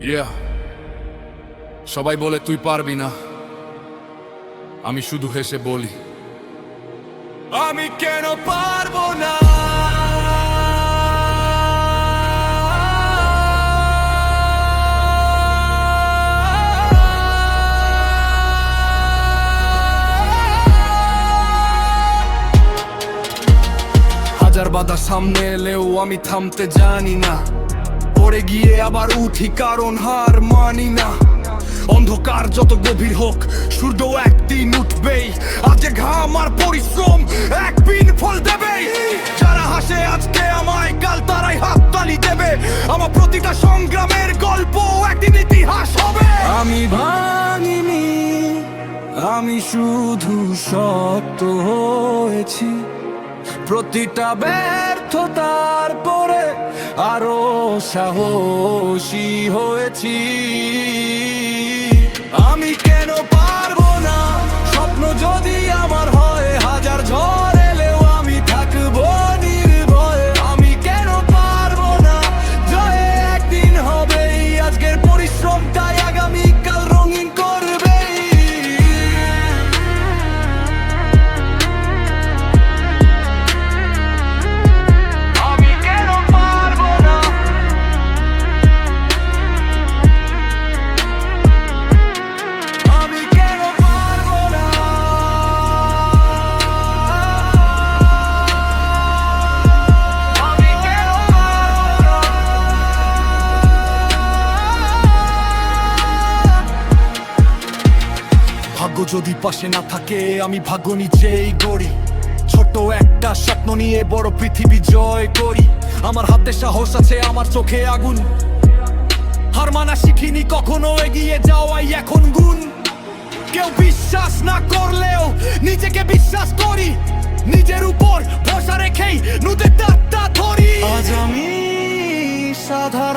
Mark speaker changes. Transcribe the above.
Speaker 1: ইয়া সবাই বলে তুই পারবি না, আমি শুধু হেসে বলি আমি কেন পারবো না। হাজার বাধা সামনে এলেও আমি থামতে জানি না, পড়ে গিয়ে আবার উঠি কারণ হার মানি না। অন্ধকার যত গভীর হোক সূর্য একদিন উঠবেই, আজকে ঘাম আর পরিশ্রম একদিন ফল দেবেই। যারা হাসে আজকে আমায় কাল তারাই হাততালি দেবে, আমার প্রতিটা সংগ্রামের গল্প একদিন ইতিহাস হবে। আমি ভাঙিনি, আমি শুধু শক্ত হয়েছি, প্রতিটা ব্যর্থতার পরে আরো সাহসী হয়েছি। আমি কেন পারবো না, স্বপ্ন যদি আমার হয়, হাজার ঝড় এলেও আমি থাকবো নির্ভয়ে। আমি কেন পারবো না, জয়ে একদিন হবেই, আজকের পরিশ্রমটাই আগামীকাল রঙিন করবে। ভাগ্য যদি পাশে না থাকে আমি ভাগ্য নিজেই গড়ি, ছোট একটা স্বপ্ন নিয়ে বড় পৃথিবী জয় করি। আমার হাতে সাহস আছে, আমার চোখে আগুন, হার মানা শিখিনি কখনো, এগিয়ে যাওয়াই এখন গুণ। কেউ বিশ্বাস না করলেও নিজেকে বিশ্বাস করি, নিজের উপর ভরসা রেখেই নদীর দাঁতটা ধরি। আজ আমি সাধারণ